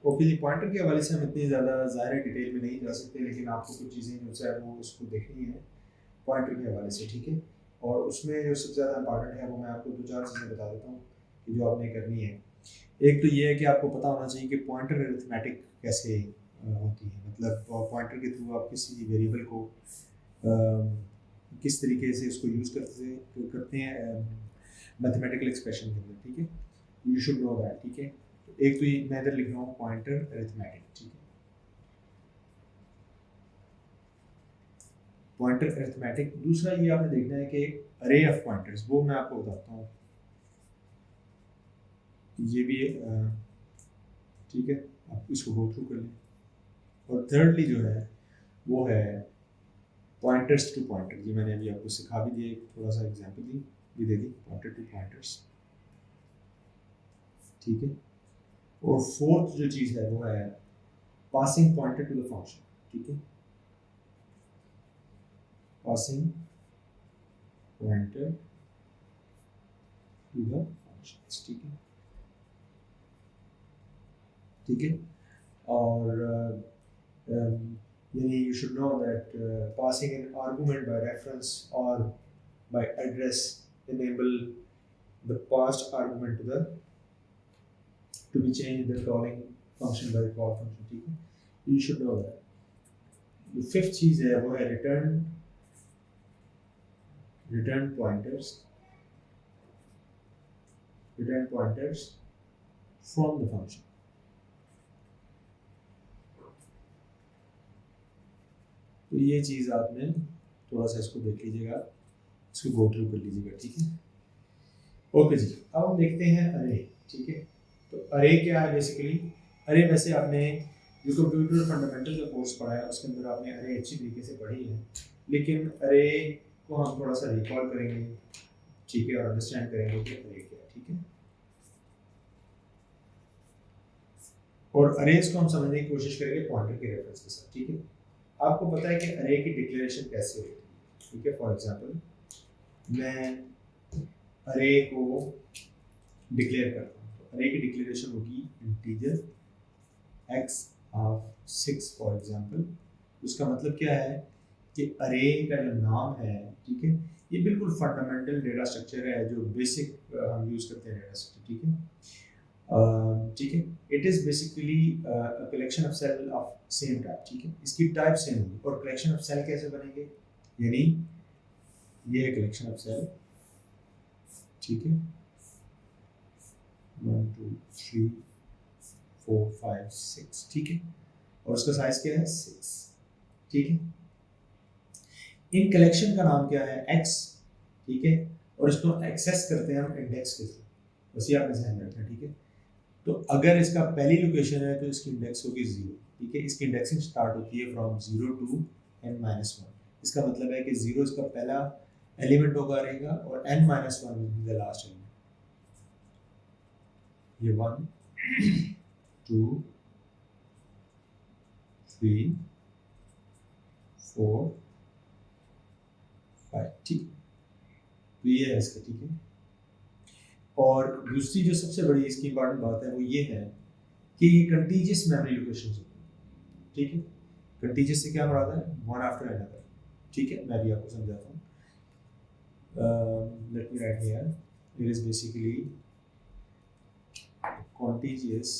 Okay जी, pointer के हवाले से हम इतनी ज़्यादा ज़ाहिर है डिटेल में नहीं जा सकते, लेकिन आपको कुछ चीज़ें जो है वो उसको देखनी है पॉइंटर के हवाले से, ठीक है? और उसमें जो सबसे ज़्यादा इंपॉर्टेंट है वो मैं आपको 2-4 चीज़ें बता देता हूँ कि जो आपने करनी है। एक तो ये है कि आपको पता होना चाहिए कि पॉइंटर अरिथमेटिक कैसे होती है, मतलब पॉइंटर के थ्रू आप किसी वेरिएबल को किस तरीके से इसको यूज़ करते हैं मैथमेटिकल एक्सप्रेशन के अंदर, ठीक है? यू शुड नो दैट, ठीक है? तो एक तो ये मैं इधर लिख रहा हूँ पॉइंटर अरिथमेटिक, ठीक है? Pointer arithmetic. दूसरा ये आपने देखना है कि अरे ऑफ पॉइंटर्स, वो मैं आपको बताता हूँ। ये भी ठीक है, आप इसको गो थ्रू कर लें। और थर्डली जो है वो है पॉइंटर्स टू पॉइंटर। ये मैंने अभी आपको सिखा भी दिया, एक थोड़ा सा एग्जांपल भी दे दी, पॉइंटर टू पॉइंटर्स, ठीक है? और फोर्थ जो चीज़ है वो है passing pointer to the function, ठीक है? Passing pointer to the function, ठीक है? ठीक है? और यानी you should know that passing an argument by reference or by address enable the passed argument to be changed the calling function by the call function, ठीक है? You should know that. The fifth चीज़ है वो है return pointers from the function. तो ये चीज़ आपने थोड़ा सा इसको देख लीजिएगा, इसको गो थ्रू कर लीजिएगा, ठीक है? ओके जी, अब हम देखते हैं अरे, ठीक है? तो अरे क्या है बेसिकली? अरे वैसे आपने जो कंप्यूटर फंडामेंटल का कोर्स पढ़ा है उसके अंदर आपने अरे अच्छी तरीके से पढ़ी है, लेकिन अरे को हम थोड़ा सा रिकॉल करेंगे, ठीक है? और अंडरस्टैंड करेंगे कि अरे क्या है, ठीक है? और अरेज को हम समझने की कोशिश करेंगे पॉइंटर के रेफरेंस के साथ, ठीक है? आपको पता है कि अरे की डिक्लेरेशन कैसे होती है, ठीक है? फॉर एग्जांपल मैं अरे को डिक्लेयर करता हूँ, तो अरे की डिक्लेरेशन होगी integer x of 6 for example. उसका मतलब क्या है कि अरे का जो नाम है, ठीक है, ये बिल्कुल फंडामेंटल डेटा स्ट्रक्चर है जो बेसिक हम यूज करते हैं डेटा स्ट्रक्चर, ठीक है? ठीक है, it is basically collection of cell of same type, ठीक है? इसकी टाइप सेम होगी। और कलेक्शन ऑफ सेल कैसे बनेंगे? यानी ये है कलेक्शन ऑफ सेल, ठीक है? 1 2 3 4 5 6, ठीक है? और उसका साइज क्या है? 6, ठीक है? इन कलेक्शन का नाम क्या है? x, ठीक है? और इसको एक्सेस करते हैं हम इंडेक्स के थ्रू, बस ये आपने ध्यान रखना, ठीक है? तो अगर इसका पहली लोकेशन है तो इसकी इंडेक्स होगी 0, ठीक है? इसकी इंडेक्सिंग स्टार्ट होती है फ्रॉम 0 टू n-1। इसका मतलब है कि 0 इसका पहला एलिमेंट होगा रहेगा और n-1 will be the last element. ये 1 2 3 4 5, ठीक है? तो ये है इसका, ठीक है? और दूसरी जो सबसे बड़ी इसकी इंपॉर्टेंट बात है वो ये है कि ये कंटीजियस मेमोरी लोकेशंस होती है, ठीक है? कंटीजियस से क्या मुराद है? वन आफ्टर अनदर, ठीक है? मैं भी आपको समझाता हूँ। Let me right here, it is basically contiguous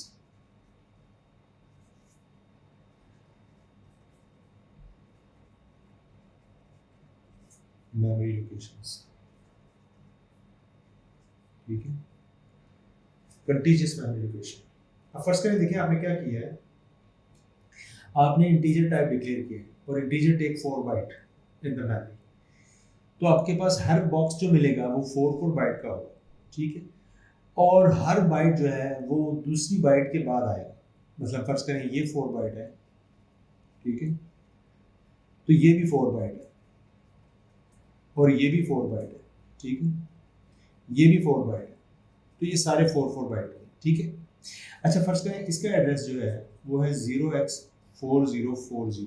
memory locations, ठीक है? Contiguous memory location. अब फर्स्ट करें, देखिए आपने क्या किया है, आपने इंटीजर टाइप डिक्लेयर किया है और integer take 4 byte in the memory. तो आपके पास हर बॉक्स जो मिलेगा वो 4 बाइट का होगा, ठीक है? और हर बाइट जो है वो दूसरी बाइट के बाद आएगा। मतलब फर्ज करें ये 4 बाइट है, ठीक है? तो ये भी 4 बाइट है और ये भी 4 बाइट है, ठीक है? ये भी 4 बाइट है, तो ये सारे 4 बाइट है, ठीक है? अच्छा, फर्स्ट करें इसका एड्रेस जो है वो है 0x4040,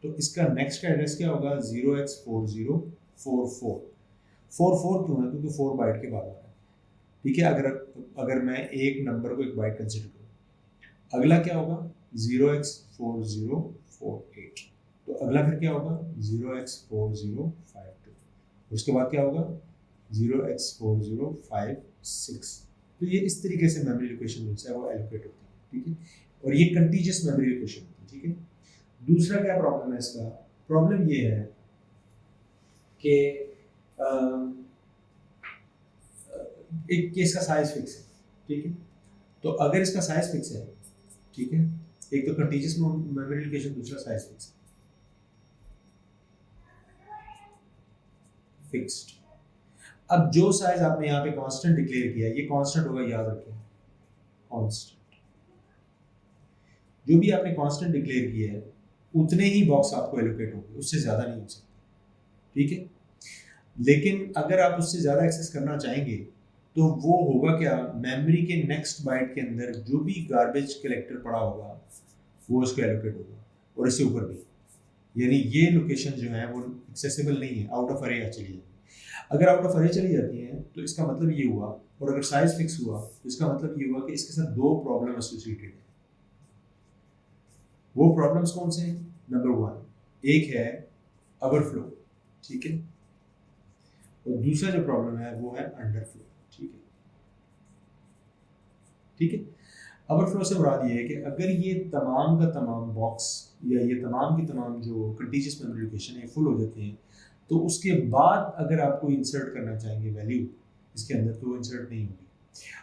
तो इसका नेक्स्ट का एड्रेस क्या होगा? 0x4044। 44 क्यों है? क्योंकि 4 बाइट के बाद आ रहा है, ठीक है? अगर मैं एक नंबर को एक बाइट कंसिडर करूँ, अगला क्या होगा 0x4048, तो अगला फिर क्या होगा 0x4052, उसके बाद क्या होगा 0x4056। तो ये इस तरीके से मेमोरी लोकेशन जो है वो एलोकेट होती है, ठीक है, और ये कंटीजियस मेमोरी लोकेशन होती है, ठीक है। दूसरा क्या प्रॉब्लम है इसका, प्रॉब्लम ये है कि एक केस का साइज फिक्स है, ठीक है, तो अगर इसका साइज फिक्स है, ठीक है, एक तो कंटीजियस मेमोरी लोकेशन, दूसरा साइज फिक्स फिक्स्ड। अब जो साइज आपने यहाँ पे कांस्टेंट डिक्लेयर किया है ये कांस्टेंट होगा, याद रखें कांस्टेंट, जो भी आपने कांस्टेंट डिक्लेयर किया है उतने ही बॉक्स आपको एलोकेट होंगे, उससे ज़्यादा नहीं हो सकते, ठीक है। लेकिन अगर आप उससे ज़्यादा एक्सेस करना चाहेंगे तो वो होगा क्या, मेमोरी के नेक्स्ट बाइट के अंदर जो भी गार्बेज कलेक्टर पड़ा होगा वो उसको एलोकेट होगा, और इससे ऊपर भी, यानी ये लोकेशन जो है वो एक्सेसिबल नहीं है, आउट ऑफ अरे चली जाती है। अगर आउट ऑफ अरे चली जाती है तो इसका मतलब ये हुआ, और अगर साइज फिक्स हुआ तो इसका मतलब ये हुआ कि इसके साथ दो प्रॉब्लम एसोसिएटेड है। वो प्रॉब्लम्स कौन से हैं, नंबर 1 एक है ओवरफ्लो, ठीक है, और दूसरा जो प्रॉब्लम है वो है अंडरफ्लो, ठीक है, ठीक है। ओवरफ्लो से मुराद ये है कि अगर ये तमाम का तमाम बॉक्स या ये तमाम की तमाम जो कंटीजियस मेमोरी लोकेशन है फुल हो जाते हैं, तो उसके बाद अगर आप कोई इंसर्ट करना चाहेंगे वैल्यू इसके अंदर तो वो इंसर्ट नहीं होगी।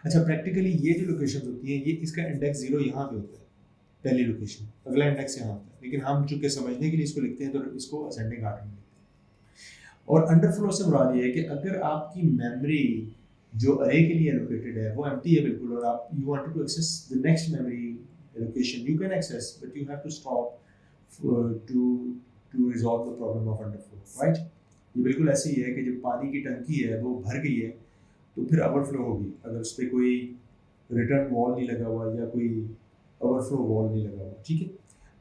अच्छा, प्रैक्टिकली ये जो लोकेशन होती है ये इसका इंडेक्स 0 यहाँ पे होता है, पहली लोकेशन, अगला इंडेक्स यहाँ होता है, लेकिन हम चूंकि समझने के लिए इसको लिखते हैं तो इसको असेंडिंग आर्डर में लिखते हैं। और अंडरफ्लो से मुराद ये है कि अगर आपकी मेमोरी जो अरे के लिए एलोकेटेड है वो एम्प्टी है बिल्कुल, और आप you wanted to access the next memory allocation, you can access but you have to stop to resolve the problem of underflow, right. ये बिल्कुल ऐसे ही है कि जब पानी की टंकी है वो भर गई है तो फिर ओवरफ्लो होगी, अगर उस पर कोई रिटर्न वॉल नहीं लगा हुआ या कोई ओवरफ्लो वॉल नहीं लगा हुआ, ठीक है।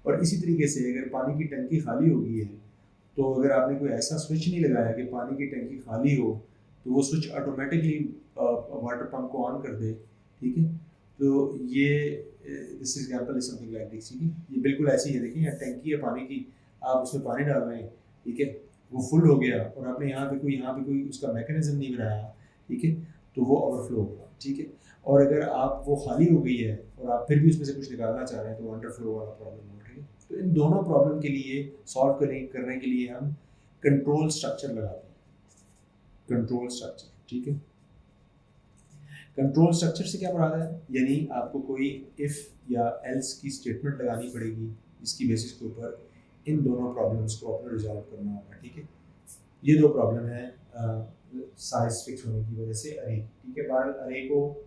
और इसी तरीके से अगर पानी की टंकी खाली हो गई है तो अगर आपने कोई ऐसा स्विच नहीं लगाया कि पानी की टंकी खाली हो तो वो स्विच ऑटोमेटिकली वाटर पंप को ऑन कर दे, ठीक है। तो ये this example is something like this, ठीक है, ये बिल्कुल ऐसी है, देखिए यहाँ टंकी है पानी की, आप उसमें पानी डाल रहे हैं, ठीक है, वो फुल हो गया और आपने यहाँ पे कोई उसका मैकेनिज्म नहीं बनाया, ठीक है, तो वो ओवरफ्लो होगा, ठीक है। और अगर आप वो खाली हो गई है और आप फिर भी उसमें से कुछ निकालना चाह रहे हैं तो अंडरफ्लो वाला प्रॉब्लम हो, ठीक है। तो इन दोनों प्रॉब्लम के लिए सॉल्व करने के लिए हम कंट्रोल स्ट्रक्चर लगाते हैं, कंट्रोल स्ट्रक्चर, ठीक है। कंट्रोल स्ट्रक्चर से क्या मुराद है, यानी आपको कोई इफ या एल्स की स्टेटमेंट लगानी पड़ेगी जिसकी बेसिस के ऊपर इन दोनों प्रॉब्लम्स को अपना रिजॉल्व करना होगा, ठीक है। ये दो प्रॉब्लम है साइज फिक्स होने की वजह से अरे, ठीक है। बहरहाल अरे को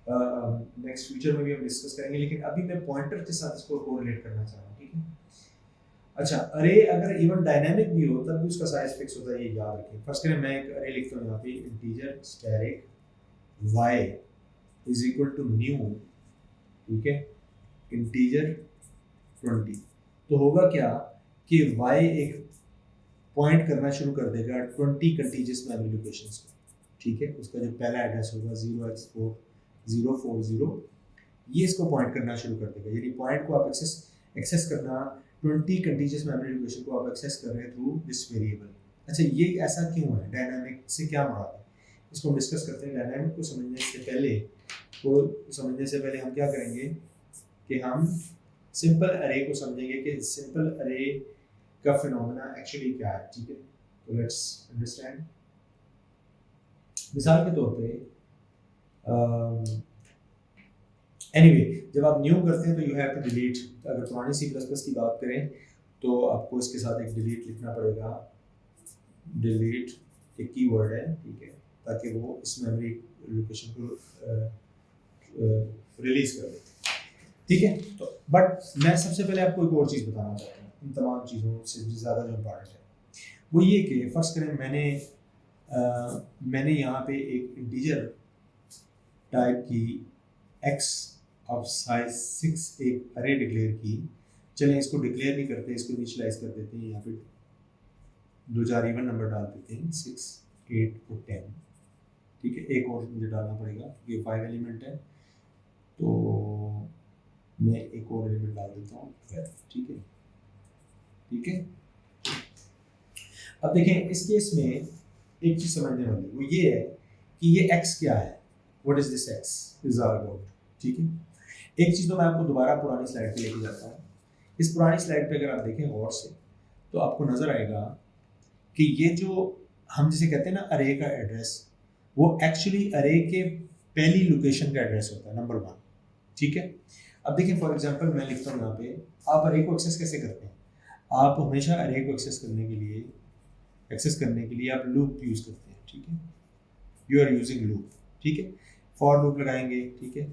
नेक्स्ट फ्यूचर में भी हम डिस्कस करेंगे, लेकिन अभी मैं पॉइंटर के साथ इसको कोरिलेट करना चाह रहा हूँ, ठीक है। अच्छा, अरे अगर इवन डायनामिक भी हो तब भी उसका साइज फिक्स होता है, ये याद रखें। फर्स्ट करें, मैं एक अरे लिखता हूँ यहाँ पे, integer static y is equal to new, ठीक है, इंटीजर 20। तो होगा क्या कि y एक पॉइंट करना शुरू कर देगा 20 कंटीजियस मेमोरी लोकेशंस को, ठीक है। उसका जो पहला एड्रेस होगा 0x4040, ये इसको पॉइंट करना शुरू कर देगा, यानी पॉइंट को आप एक्सेस करना 20 कंटीजियस मेमोरी लोकेशन को आप एक्सेस कर रहे हैं थ्रू दिस वेरिएबल। अच्छा, ये ऐसा क्यों है, डायनामिक से क्या मुराद है, इसको हम डिस्कस करते हैं। डायनामिक को समझने से पहले हम क्या करेंगे कि हम सिंपल अरे को समझेंगे कि सिंपल अरे का फिनोमेना एक्चुअली क्या है, ठीक है। तो लेट्स अंडरस्टैंड। मिसाल के तौर पे एनीवे जब आप न्यू करते हैं तो यू हैव टू डिलीट, अगर पुरानी C++ की बात करें तो आपको इसके साथ एक डिलीट लिखना पड़ेगा, डिलीट एक कीवर्ड है, ठीक है, ताकि वो इस मेमोरी लोकेशन को रिलीज कर दे, ठीक है। तो बट मैं सबसे पहले आपको एक और चीज़ बताना चाहता हूँ, इन तमाम चीज़ों से ज़्यादा जो इम्पॉर्टेंट है वो ये कि फर्स्ट करें, मैंने यहाँ पे एक इंटीजर टाइप की x ऑफ साइज 6 एक अरे डिक्लेयर की। चलें इसको डिक्लेयर नहीं करते, इसको इनिशियलाइज कर देते हैं, यहाँ पे 2 इवन नंबर डाल देते हैं 6, 8 और 10, ठीक है। एक और मुझे डालना पड़ेगा, ये 5 एलिमेंट है, तो मैं एक और एलिमेंट डाल देता हूँ 12, ठीक है, ठीक है। अब देखें इस केस में एक चीज समझने वाली वो ये है कि ये x क्या है, what is this x is all about, ठीक है। एक चीज तो मैं आपको दोबारा पुरानी स्लाइड पे लेके जाता हूँ। इस पुरानी स्लाइड पे अगर आप देखें गौर से तो आपको नजर आएगा कि ये जो हम जिसे कहते हैं ना अरे का एड्रेस, वो एक्चुअली अरे के पहली लोकेशन का एड्रेस होता है, नंबर 1, ठीक है। अब देखिए फॉर एग्जांपल मैं लिखता हूँ यहाँ पे, आप अरे को एक्सेस कैसे करते हैं? आप हमेशा अरे को एक्सेस करने के लिए आप लूप यूज करते हैं, ठीक है, यू आर यूजिंग लूप, ठीक है। फॉर लूप लगाएंगे, ठीक है,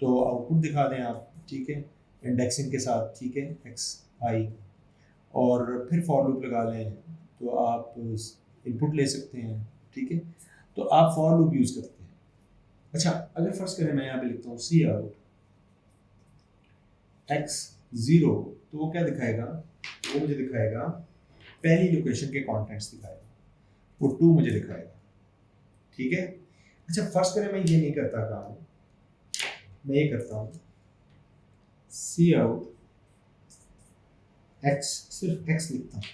तो आउटपुट दिखा दें आप, ठीक है, इंडेक्सिंग के साथ, ठीक है, एक्स आई, और फिर फॉर लूप लगा लें तो आप इनपुट ले सकते हैं, ठीक है। तो आप फॉर लूप यूज करते हैं। अच्छा, अगर फर्स्ट करें मैं यहाँ पे लिखता हूँ सी आउट एक्स 0, तो वो क्या दिखाएगा? वो मुझे दिखाएगा पहली लोकेशन के कॉन्टेंट्स दिखाएगा, वो 2 मुझे दिखाएगा, ठीक है। अच्छा, फर्स्ट करें मैं ये नहीं करता काम, मैं ये करता हूँ सी आउट एक्स, सिर्फ एक्स लिखता हूँ,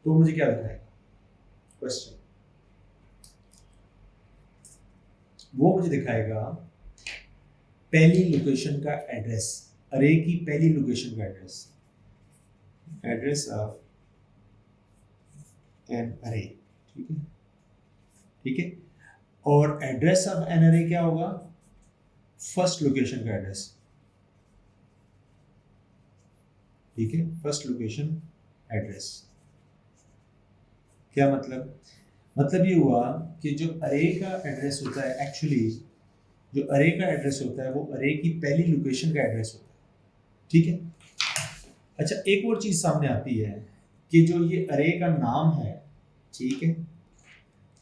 तो मुझे क्या दिखाएगा? क्वेश्चन, वो मुझे दिखाएगा पहली लोकेशन का एड्रेस, अरे की पहली लोकेशन का एड्रेस ऑफ एन अरे, ठीक है, ठीक है। और एड्रेस ऑफ एन अरे क्या होगा? फर्स्ट लोकेशन का एड्रेस, ठीक है, फर्स्ट लोकेशन एड्रेस। क्या मतलब? मतलब ये हुआ कि जो अरे का एड्रेस होता है, एक्चुअली जो अरे का एड्रेस होता है वो अरे की पहली लोकेशन का एड्रेस होता है, ठीक है। अच्छा, एक और चीज सामने आती है कि जो ये अरे का नाम है, ठीक है,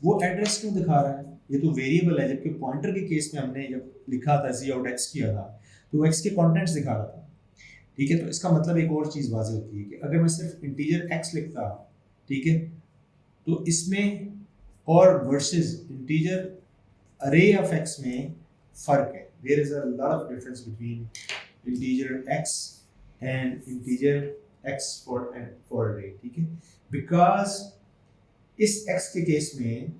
वो एड्रेस क्यों दिखा रहा है? ये तो वेरिएबल है, जबकि पॉइंटर के केस में हमने जब लिखा था सी आउट एक्स किया था तो वो एक्स के कॉन्टेंट्स दिखा रहा था, ठीक है। तो इसका मतलब एक और चीज वाज़ेह होती है कि अगर मैं सिर्फ इंटीजर एक्स लिखता, ठीक है, तो इसमें और versus integer array of x में फर्क है। There is a lot of difference between integer x and integer x for array, ठीक है। बिकॉज इस x के केस में,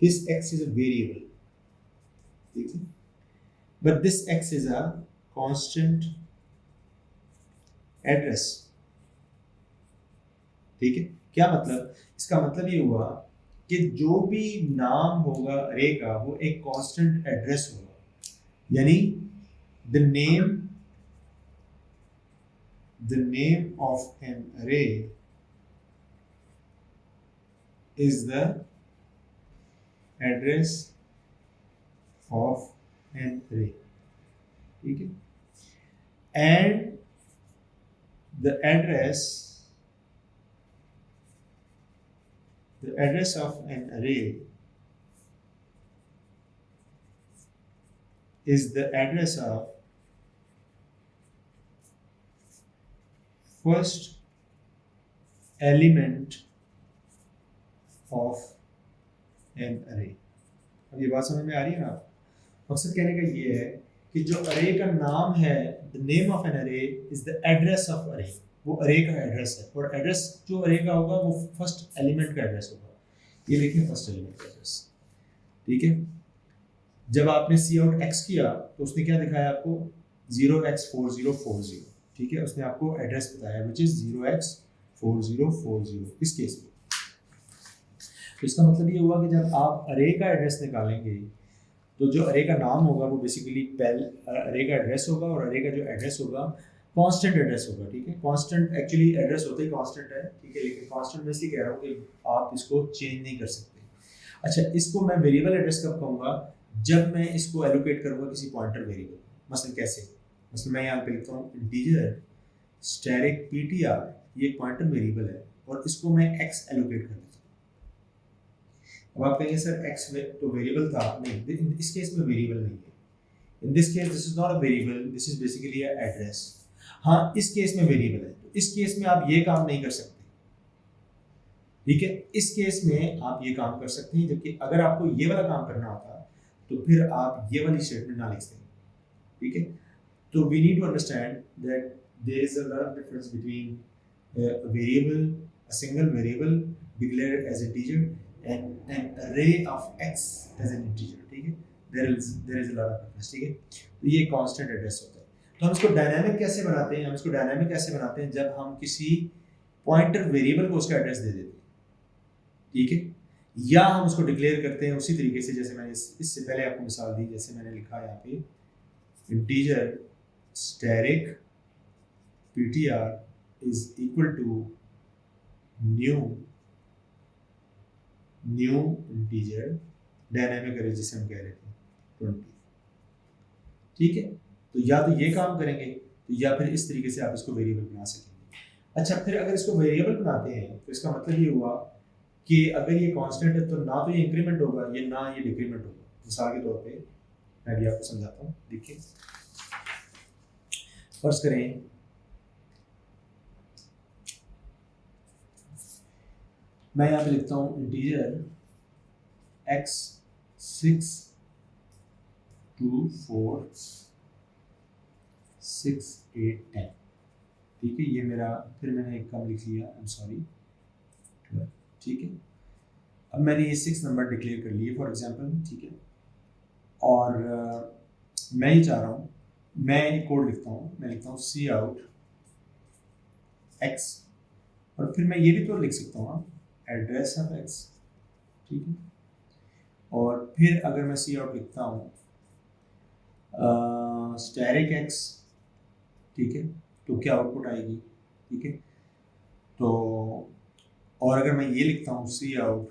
this x is a variable, ठीक है, but this x is a constant address, ठीक है। क्या मतलब? इसका मतलब ये हुआ कि जो भी नाम होगा अरे का वो एक कांस्टेंट एड्रेस होगा, यानी द नेम ऑफ एन अरे is the address of an array, ठीक है, and the address of an array is the address of first element of an array. अब ये बात समझ में आ रही है ना? मकसद कहने का ये है कि जो अरे का नाम है, द नेम ऑफ एन अरे इज द एड्रेस ऑफ अरे, वो अरे का एड्रेस है, और एड्रेस जो अरे का होगा वो फर्स्ट एलिमेंट का एड्रेस होगा। ये देखिए फर्स्ट एलिमेंट का एड्रेस, ठीक है। जब आपने सी आउट एक्स किया तो उसने क्या दिखाया आपको? 0x4040, ठीक है, उसने आपको एड्रेस बताया विच इज 0x4040 इस केस में। तो इसका मतलब ये हुआ कि जब आप अरे का एड्रेस निकालेंगे तो जो अरे का नाम होगा वो बेसिकली अरे का एड्रेस होगा, और अरे का जो एड्रेस होगा कांस्टेंट एड्रेस होगा, ठीक है। कांस्टेंट एक्चुअली एड्रेस होते ही कांस्टेंट है, ठीक है, लेकिन कांस्टेंट में इसलिए कह रहा हूँ कि आप इसको चेंज नहीं कर सकते। अच्छा, इसको मैं वेरिएबल एड्रेस कब कहूँगा? जब मैं इसको एलोकेट करूँगा किसी पॉइंटर वेरिएबल। मसलन कैसे? मसलन मैं यहाँ पे लिखता हूँ इंटीजर स्टैटिक ptr, ये एक पॉइंटर वेरिएबल है और इसको मैं x एलोकेट कर देता हूँ। अब आप कहेंगे सर x में तो वेरिएबल था, नहीं, इस केस में वेरिएबल नहीं है। In this case this is not a variable, this is basically a address. हाँ, इस केस में वेरिएबल है, तो इस केस में आप ये काम नहीं कर सकते, ठीक है। इस केस में आप ये काम कर सकते हैं, जबकि अगर आपको ये वाला काम करना होता तो फिर आप ये वाली स्टेटमेंट ना लिखते, ठीक है। तो we need to understand that there is a lot of difference between a variable, a single variable declared as integer and an array of x as an integer, ठीक है। there is a lot of difference, ठीक है। तो ये constant address होता है। तो हम इसको डायनामिक कैसे बनाते हैं? हम इसको डायनामिक कैसे बनाते हैं जब हम किसी पॉइंटर वेरिएबल को उसका एड्रेस दे देते हैं, ठीक है, या हम उसको डिक्लेयर करते हैं उसी तरीके से जैसे मैंने इससे पहले आपको मिसाल दी, जैसे मैंने लिखा यहाँ पे integer static ptr is equal to new integer dynamic अरे जिसे हम कह रहे थे 20, ठीक है। तो या तो ये काम करेंगे तो या फिर इस तरीके से आप इसको वेरिएबल बना सकेंगे। अच्छा, फिर अगर इसको वेरिएबल बनाते हैं तो इसका मतलब ये हुआ कि अगर ये कांस्टेंट है तो ना तो ये इंक्रीमेंट होगा ये ना ये डिक्रीमेंट होगा। मिसाल के तौर पे मैं भी आपको समझाता हूँ, देखिए फर्ज करें मैं यहाँ पे लिखता हूँ इंटीजर x 6 2 4 6 8 10, ठीक है। ये मेरा, फिर मैंने एक कम लिख लिया, आई एम सॉरी, ठीक है। अब मैंने ये 6 नंबर डिक्लेयर कर लिए फॉर एग्जांपल, ठीक है। और मैं ये चाह रहा हूँ, मैं एक कोड लिखता हूँ, मैं लिखता हूँ सी आउट x, और फिर मैं ये भी तो लिख सकता हूँ एड्रेस ऑफ x, ठीक है। और फिर अगर मैं सी आउट लिखता हूँ स्टैटिक x, ठीक है, तो क्या आउटपुट आएगी, ठीक है। तो और अगर मैं ये लिखता हूँ सी आउट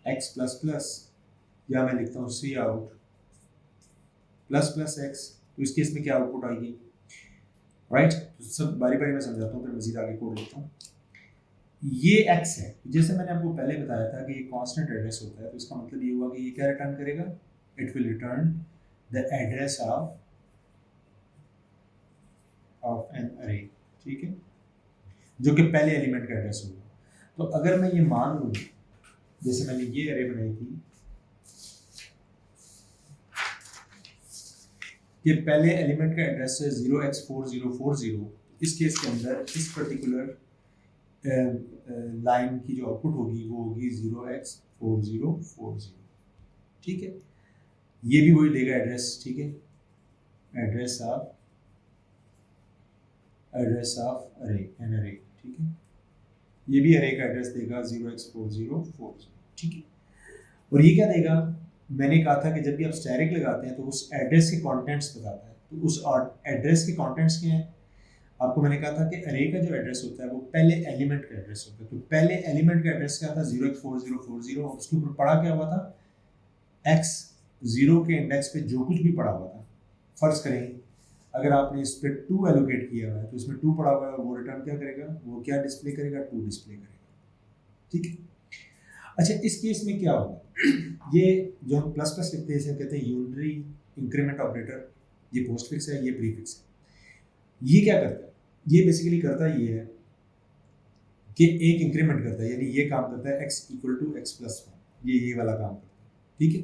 x प्लस प्लस, या मैं लिखता हूँ सी आउट प्लस प्लस x, तो इस केस में क्या आउटपुट आएगी, राइट। तो सब बारी बारी में समझाता हूँ, फिर मजीद आगे कोड लिखता हूँ। ये x है, जैसे मैंने आपको पहले बताया था कि ये कांस्टेंट एड्रेस होता है, तो इसका मतलब ये हुआ कि ये क्या रिटर्न करेगा, it will return the address of an array, ठीक है, जो कि पहले एलिमेंट का एड्रेस होगा। तो अगर मैं ये मान लूँ, जैसे मैंने ये अरे बनाई थी कि पहले एलिमेंट का एड्रेस है 0x4040, इस केस के अंदर इस पर्टिकुलर लाइन की जो आउटपुट होगी वो होगी 0x4040, ठीक है। ये भी वही देगा एड्रेस, ठीक है, एड्रेस ऑफ अरे एन अरे, ठीक है। ये भी अरे का एड्रेस देगा 0x4040, ठीक है। और ये क्या देगा, मैंने कहा था कि जब भी आप स्टैटिक लगाते हैं तो उस एड्रेस के कंटेंट्स बताता है, तो उस एड्रेस के कंटेंट्स क्या हैं, आपको मैंने कहा था कि अरे का जो एड्रेस होता है वो पहले एलिमेंट का एड्रेस होता है। तो पहले एलिमेंट का एड्रेस क्या था 0x4040, और उसके ऊपर पड़ा क्या हुआ था x, 0 के इंडेक्स पे जो कुछ भी पड़ा हुआ था। फर्ज करें अगर आपने इस पर 2 एलोकेट किया हुआ है तो इसमें 2 पड़ा हुआ है, वो रिटर्न क्या करेगा, वो क्या डिस्प्ले करेगा, 2 डिस्प्ले करेगा, ठीक है। अच्छा, इस केस में क्या होगा, ये जो हम प्लस प्लस लिखते हैं इसे कहते हैं यूनरी इंक्रीमेंट ऑपरेटर। ये पोस्ट फिक्स है, ये प्री फिक्स है। ये क्या करता है, ये बेसिकली करता ये है कि एक इंक्रीमेंट करता है, यानी ये काम करता है x equal to x plus 1, ये वाला काम करता है, ठीक है।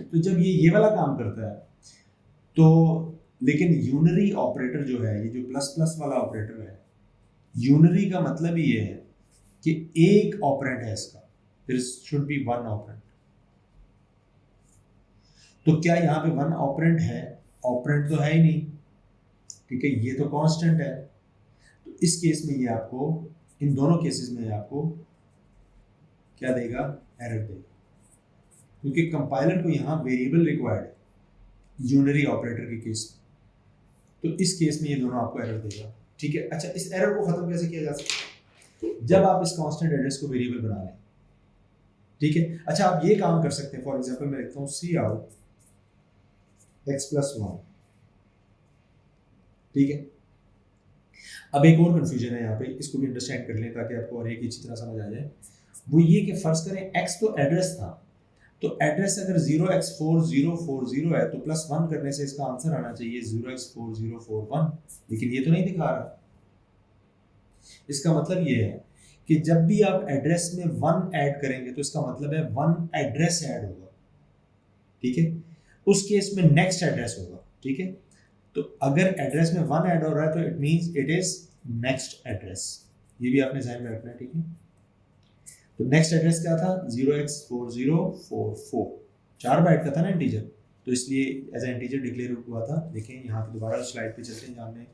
तो जब ये वाला काम करता है तो, लेकिन यूनरी ऑपरेटर जो है, ये जो प्लस प्लस वाला ऑपरेटर है, यूनरी का मतलब ये है कि एक ऑपरेंड है इसका, there should be one operand. तो क्या यहाँ पे वन ऑपरेंड है, ऑपरेंड तो है ही नहीं, ठीक है, ये तो कांस्टेंट है। तो इस केस में ये आपको, इन दोनों केसेस में आपको क्या देगा, एरर देगा, क्योंकि कंपाइलर को यहाँ वेरिएबल रिक्वायर्ड है यूनरी ऑपरेटर के केस में। तो इस केस में ये दोनों आपको एरर देगा, ठीक है। अच्छा, इस एरर को खत्म कैसे किया जा सकता है, जब आप इस कांस्टेंट एड्रेस को वेरिएबल बना लें, ठीक है। अच्छा, आप ये काम कर सकते हैं, फॉर एग्जांपल मैं लिखता हूँ सी आउट x प्लस 1, ठीक है। अब एक और कंफ्यूजन है यहाँ पे, इसको भी अंडरस्टैंड कर लें ताकि आपको और एक अच्छी तरह समझ आ जाए। वो ये कि फर्ज करें x तो एड्रेस था, तो एड्रेस अगर 0x4040 है तो प्लस 1 करने से इसका आंसर आना चाहिए 0x4041, लेकिन ये तो नहीं दिखा रहा। इसका मतलब ये है कि जब भी आप एड्रेस में 1 ऐड करेंगे तो इसका मतलब है 1 एड्रेस ऐड होगा, ठीक है। उस केस में नेक्स्ट एड्रेस होगा, ठीक है। तो अगर एड्रेस में 1 ऐड हो रहा है तो it means it is next address, ये भी आपने ध्यान में रखना है, ठीक है। तो नेक्स्ट एड्रेस क्या था, 0x4044, 4 बाइट का था ना इंटीजर, तो इसलिए एज ए इंटीजर डिक्लेयर हुआ था। देखें यहाँ पे दोबारा स्लाइड पे चलते हैं जहाँ हमने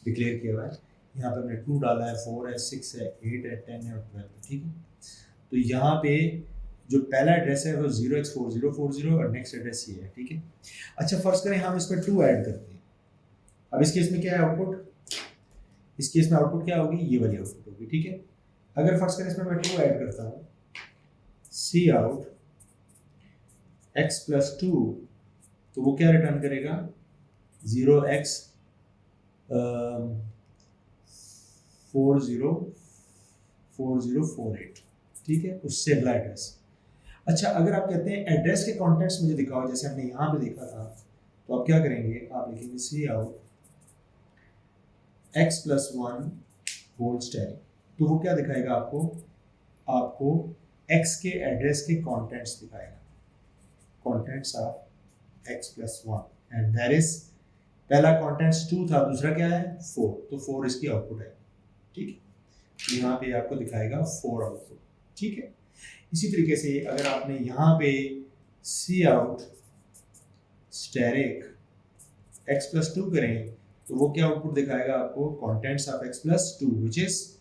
डिक्लेयर किया हुआ है। यहाँ पे हमने 2 डाला है, 4 है, 6 है, 8 है, 10 है और 12 है, ठीक है। तो यहाँ पे जो पहला एड्रेस है वो 0x4040 और नेक्स्ट एड्रेस ये है, ठीक है। अच्छा फर्ज करें हम इसमें 2 ऐड करते हैं। अब इस केस में क्या है आउटपुट, इस केस में आउटपुट क्या होगी, ये वाली आउटपुट होगी, ठीक है। अगर फर्ज करें इसमें मैं 2 ऐड करता हूँ, सी आउट x+2, तो वो क्या रिटर्न करेगा, 0x404048, ठीक है, उससे अगला एड्रेस। अच्छा अगर आप कहते हैं एड्रेस के कॉन्टेक्स्ट मुझे दिखाओ, जैसे हमने यहाँ पे देखा था, तो आप क्या करेंगे, आप लिखेंगे सी आउट x+1 होल स्टैक, तो वो क्या दिखाएगा आपको, आपको x के एड्रेस के कॉन्टेंट्स दिखाएगा, contents of x+1 and that is, पहला कॉन्टेंट्स 2 था, दूसरा क्या है 4, तो 4 इसकी आउटपुट है, ठीक है। यहाँ पे आपको दिखाएगा 4 आउटपुट, ठीक है। इसी तरीके से अगर आपने यहाँ पे सी आउट स्टैरिक x+2 करें, तो वो क्या आउटपुट दिखाएगा आपको, contents of x+2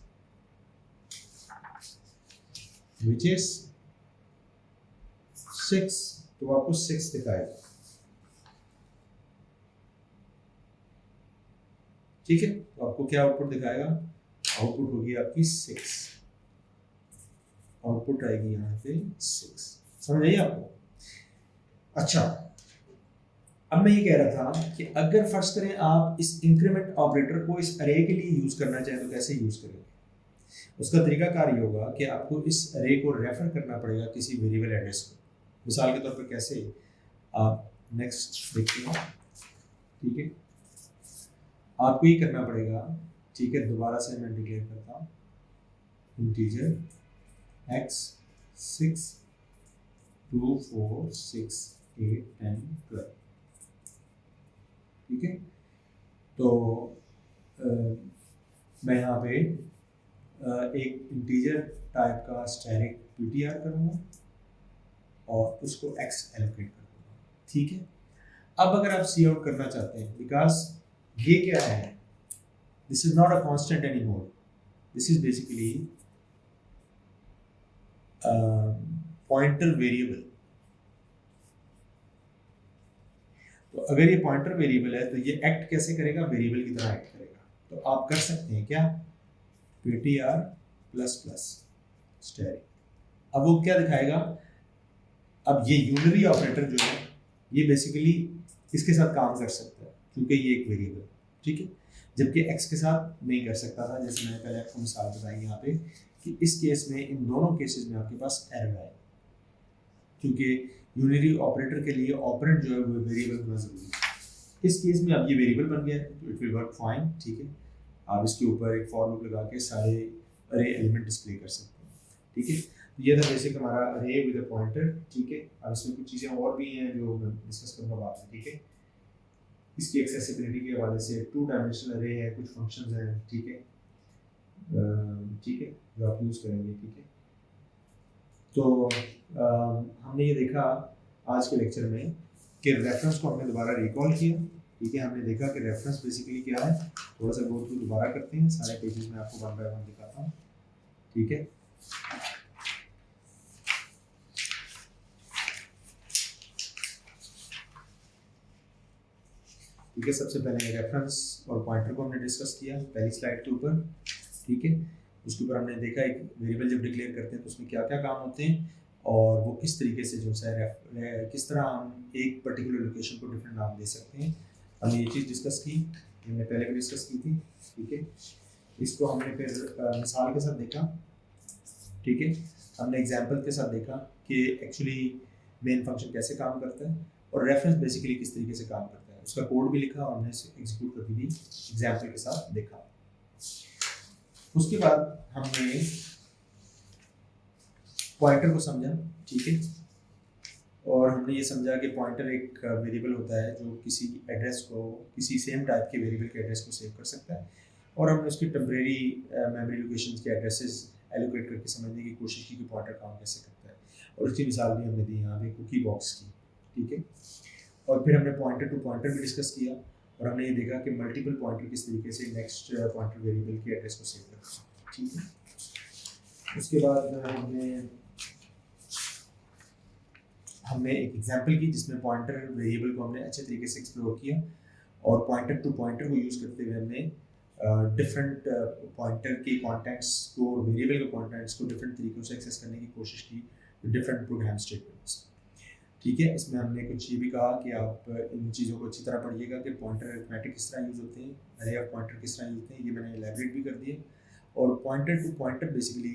which is 6, तो आपको 6 दिखाएगा, ठीक है। तो आपको क्या आउटपुट दिखाएगा, आउटपुट होगी आपकी 6, आउटपुट आएगी यहाँ पे 6, समझ आइए आपको। अच्छा अब मैं ये कह रहा था कि अगर फर्स्ट करें आप इस इंक्रीमेंट ऑपरेटर को इस अरे के लिए यूज करना चाहें तो कैसे यूज करेंगे, उसका तरीका कार ये होगा कि आपको इस अरे को रेफर करना पड़ेगा किसी वेरिएबल एड्रेस को। मिसाल के तौर पर कैसे, आप नेक्स्ट देखते हैं, ठीक है, आपको ये करना पड़ेगा, ठीक है। दोबारा से मैं डिक्लेयर करता हूँ इंटीजर x 6 2 4 6 8 10 12, ठीक है। तो मैं यहाँ पे एक इंटीजर टाइप का स्टैरिक ptr करूँगा और उसको x एलोकेट कर दूँगा, ठीक है। अब अगर आप सी आउट करना चाहते हैं, बिकॉज ये क्या है, this is not a constant any more, this is basically pointer variable. तो अगर ये पॉइंटर वेरिएबल है तो ये एक्ट कैसे करेगा, वेरिएबल की तरह एक्ट करेगा। तो आप कर सकते हैं क्या, ptr ++ स्टैरिक, अब वो क्या दिखाएगा, अब ये यूनरी ऑपरेटर जो है ये बेसिकली इसके साथ काम कर सकता है क्योंकि ये एक वेरिएबल, ठीक है, जबकि x के साथ नहीं कर सकता था। जैसे मैंने पहले आपको मिसाल बताई यहाँ पे कि इस केस में, इन दोनों केसेस में आपके पास एरर है, क्योंकि यूनरी ऑपरेटर के लिए ऑपरेंड जो है वो वेरिएबल होना जरूरी है। इस केस में अब ये वेरिएबल बन गया है तो इट विल वर्क फाइन, ठीक है। आप इसके ऊपर एक फॉर लूप लगा के सारे अरे एलिमेंट डिस्प्ले कर सकते हैं, ठीक है। ये था बेसिक हमारा अरे विद अ पॉइंटर, ठीक है। अब इसमें कुछ चीज़ें और भी हैं जो मैं डिस्कस करूँगा आपसे, ठीक है। इसकी एक्सेसिबिलिटी के हवाले से 2 डायमेंशनल अरे है, कुछ फंक्शंस हैं, ठीक है, ठीक है, जो आप यूज़ करेंगे, ठीक है। तो हमने ये देखा आज के लेक्चर में कि रेफरेंस को हमने दोबारा रिकॉल किया, ठीक है। हमने देखा कि रेफरेंस बेसिकली क्या है, थोड़ा सा गो थ्रू दोबारा करते हैं, सारे पेजेस में आपको 1 बाय 1 दिखाता हूँ, ठीक है। ठीक है, सबसे पहले रेफरेंस और पॉइंटर को हमने डिस्कस किया पहली स्लाइड के ऊपर, ठीक है। उसके ऊपर हमने देखा एक वेरिएबल जब डिक्लेयर करते हैं तो उसमें क्या क्या काम होते हैं और वो किस तरीके से जो है किस तरह हम एक पर्टिकुलर लोकेशन को डिफरेंट नाम दे सकते हैं। हमने ये चीज़ डिस्कस की, हमने पहले भी डिस्कस की थी, ठीक है। इसको हमने फिर मिसाल के साथ देखा, ठीक है। हमने एग्जाम्पल के साथ देखा कि एक्चुअली मेन फंक्शन कैसे काम करता है और रेफरेंस बेसिकली किस तरीके से काम करता है, उसका कोड भी लिखा और हमने इसे एग्जीक्यूट करके भी एग्जाम्पल के साथ देखा। उसके बाद हमने पॉइंटर को समझा, ठीक है, और हमने ये समझा कि पॉइंटर एक वेरिएबल होता है जो किसी एड्रेस को, किसी सेम टाइप के वेरिएबल के एड्रेस को सेव कर सकता है, और हमने उसकी टेम्परेरी मेमोरी लोकेशन के एड्रेसेस एलोकेट करके समझने की कोशिश की कि पॉइंटर काम कैसे करता है, और उसकी मिसाल भी हमने दी यहाँ पे कुकी बॉक्स की, ठीक है। और फिर हमने पॉइंटर टू पॉइंटर भी डिस्कस किया, और हमने ये देखा कि मल्टीपल पॉइंटर किस तरीके से नेक्स्ट पॉइंटर वेरिएबल के एड्रेस को सेव करते हैं, ठीक है। उसके बाद हमने एक एग्जांपल की जिसमें पॉइंटर वेरिएबल को हमने अच्छे तरीके से एक्सप्लोर किया, और पॉइंटर टू पॉइंटर को यूज़ करते हुए हमने डिफरेंट पॉइंटर के कॉन्टेंट्स को, वेरिएबल के कॉन्टेंट्स को डिफरेंट तरीक़ों से एक्सेस करने की कोशिश की, डिफरेंट प्रोग्राम स्टेटमेंट्स, ठीक है। इसमें हमने कुछ ये भी कहा कि आप इन चीज़ों को अच्छी तरह पढ़िएगा कि पॉइंटर अरिथमेटिक किस तरह यूज़ होते हैं, अरे ऑफ पॉइंटर किस तरह यूज़ होते हैं, ये मैंने एलैबोरेट भी कर दिए, और पॉइंटर टू पॉइंटर बेसिकली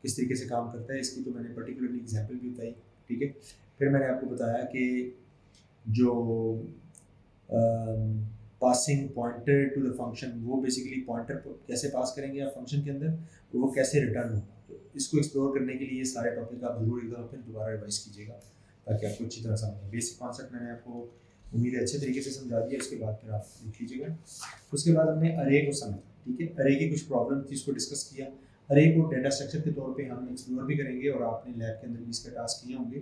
किस तरीके से काम करता है इसकी तो मैंने पर्टिकुलरली एग्जांपल भी बताई, ठीक है। फिर मैंने आपको बताया कि जो passing pointer to the function, वो बेसिकली पॉइंटर कैसे पास करेंगे आप फंक्शन के अंदर, और वो कैसे रिटर्न होगा, तो इसको एक्सप्लोर करने के लिए ये सारे टॉपिक आप जरूर एक दफ़ा फिर दोबारा रिवाइज कीजिएगा ताकि आपको अच्छी तरह समझें। बेसिक कॉन्सेप्ट मैंने आपको उम्मीद है अच्छे तरीके से समझा दिया, इसके बाद फिर आप लिख लीजिएगा। उसके बाद हमने अरे को समझा, ठीक है। अरे की कुछ प्रॉब्लम थी, उसको डिस्कस किया। अरे को डेटा स्ट्रक्चर के तौर पे हम एक्सप्लोर भी करेंगे, और आपने लैब के अंदर भी इसका टास्क किए होंगे,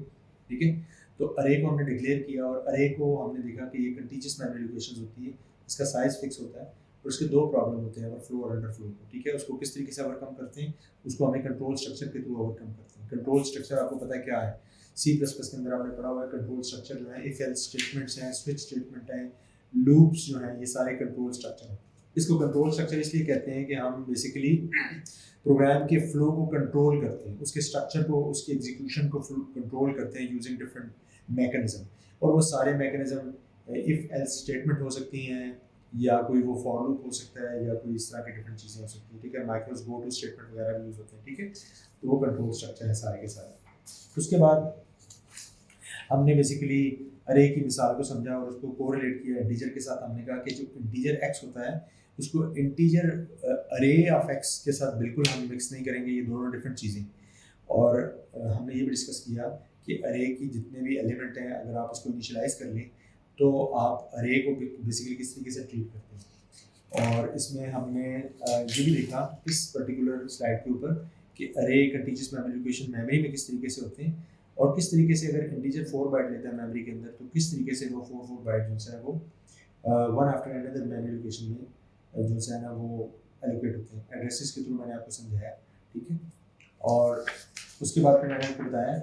ठीक है। तो अरे को हमने डिक्लेयर किया, और अरे को हमने देखा कि ये कंटीजियस मेमोरी लोकेशंस होती है, इसका साइज फिक्स होता है, और उसके दो प्रॉब्लम होते हैं, ओवरफ्लो और अंडरफ्लो को, ठीक है। उसको किस तरीके से ओवरकम करते हैं, उसको हमें कंट्रोल स्ट्रक्चर के थ्रू ओवरकम करते हैं। कंट्रोल स्ट्रक्चर आपको पता है क्या है, C++ के अंदर आपने पढ़ा हुआ है। कंट्रोल स्ट्रक्चर जो है इफ एल्स स्टेटमेंट्स हैं, स्विच स्टेटमेंट हैं, लूप्स जो हैं, ये सारे कंट्रोल स्ट्रक्चर हैं। इसको कंट्रोल स्ट्रक्चर इसलिए कहते हैं कि हम बेसिकली प्रोग्राम के फ्लो को कंट्रोल करते हैं, उसके स्ट्रक्चर को, उसके एग्जीक्यूशन को कंट्रोल करते हैं यूजिंग डिफरेंट मैकेनिज्म, और वो सारे मैकेनिज्म इफ एल्स स्टेटमेंट हो सकती हैं, या कोई वो फॉर लूप हो सकता है, या कोई इस तरह की डिफरेंट चीज़ें हो सकती हैं, ठीक है। माइक्रोस गो टू स्टेटमेंट वगैरह भी यूज़ होते हैं, ठीक है। तो वो कंट्रोल स्ट्रक्चर है सारे के सारे। उसके बाद हमने बेसिकली अरे की मिसाल को समझा और उसको कोरिलेट किया इंटीजर के साथ। हमने कहा कि जो इंटीजर x होता है उसको इंटीजर अरे ऑफ x के साथ बिल्कुल हम मिक्स नहीं करेंगे, ये दोनों डिफरेंट चीज़ें। और हमने ये भी डिस्कस किया कि अरे की जितने भी एलिमेंट हैं, अगर आप उसको इनिशियलाइज कर लें तो आप अरे को बेसिकली किस तरीके से ट्रीट करते हैं। और इसमें हमने ये भी देखा इस पर्टिकुलर स्लाइड के ऊपर कि अरे कंटीजियस मेमोरी लोकेशन मेमोरी में किस तरीके से होते हैं, और किस तरीके से अगर इंटीजर 4 बाइट लेता है मेमोरी के अंदर तो किस तरीके से वो 4 बाइट जो है वो one after another memory location में जो है ना वो एलोकेट होते हैं। एड्रेसेस के थ्रू मैंने आपको समझाया, ठीक है। और उसके बाद फिर मैंने आपको बताया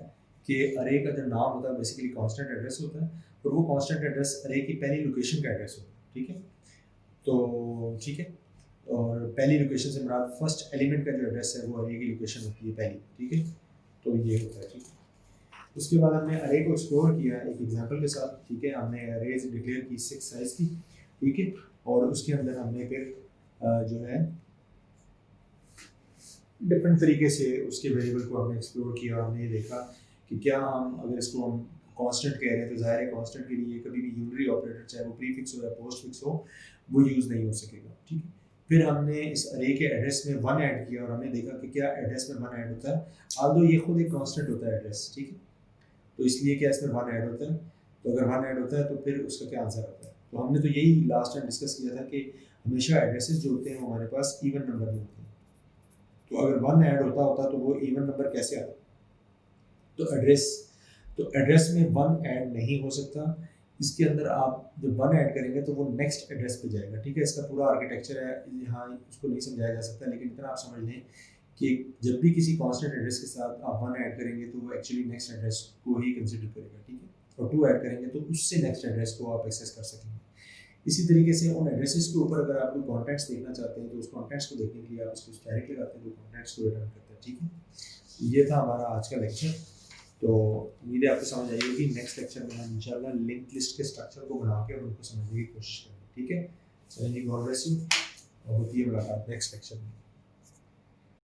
कि अरे का जो नाम होता है बेसिकली कांस्टेंट एड्रेस होता है, और वो कांस्टेंट एड्रेस अरे की पहली लोकेशन का एड्रेस होता है, ठीक है। तो ठीक है, और पहली लोकेशन से मुराद फर्स्ट एलिमेंट का जो एड्रेस है वो अरे की लोकेशन होती है पहली, ठीक है। तो ये होता है, ठीक है। उसके बाद हमने अरे को एक्सप्लोर किया एक एग्जांपल के साथ, ठीक है। हमने अरेज डिक्लेयर की 6 साइज की, ठीक है। और उसके अंदर हमने फिर जो है डिफरेंट तरीके से उसके वेरिएबल को हमने एक्सप्लोर किया। हमने ये देखा कि क्या हम अगर इसको हम कांस्टेंट कह रहे हैं तो जाहिर है कांस्टेंट के लिए कभी भी यूनरी ऑपरेटर चाहे वो प्रीफिक्स हो या पोस्टफिक्स हो वो यूज़ नहीं हो सकेगा, ठीक है। फिर हमने इस अरे के एड्रेस में 1 ऐड किया, और हमने देखा कि क्या एड्रेस में 1 ऐड होता है, आल्दो ये खुद एक कांस्टेंट होता है एड्रेस, ठीक है। तो इसलिए क्या इसमें 1 ऐड होता है, तो अगर 1 ऐड होता है तो फिर उसका क्या आंसर आता है। तो हमने तो यही लास्ट टाइम डिस्कस किया था कि हमेशा एड्रेसेस जो होते हैं वो हमारे पास इवन नंबर में होते हैं। तो अगर 1 ऐड होता तो वो इवन नंबर कैसे आता। तो एड्रेस में 1 ऐड नहीं हो सकता। इसके अंदर आप जब 1 ऐड करेंगे तो वो नेक्स्ट एड्रेस पे जाएगा, ठीक है। इसका पूरा आर्किटेक्चर है, यहाँ उसको नहीं समझाया जा सकता, लेकिन इतना आप समझ लें कि जब भी किसी कांस्टेंट एड्रेस के साथ आप 1 ऐड करेंगे तो वो एक्चुअली नेक्स्ट एड्रेस को ही कंसिडर करेगा, ठीक है। और 2 ऐड करेंगे तो उससे नेक्स्ट एड्रेस को आप एक्सेस कर सकेंगे। इसी तरीके से उन एड्रेसेस के ऊपर अगर आप कोई कॉन्टेंट्स देखना चाहते हैं तो उस कॉन्टेंट्स को देखने के लिए आप इसको डायरेक्ट लगाते हैं तो कॉन्टेंट्स को रिटर्न करता है, ठीक है। ये था हमारा आज का लेक्चर। तो उम्मीद है आपको समझ आई होगी। नेक्स्ट लेक्चर में हम इंशाल्लाह लिंक लिस्ट के स्ट्रक्चर को बना के और उनको समझने की कोशिश करेंगे, ठीक है। चलिए, गॉड ब्लेस यू, और होती है मुलाकात नेक्स्ट लेक्चर में।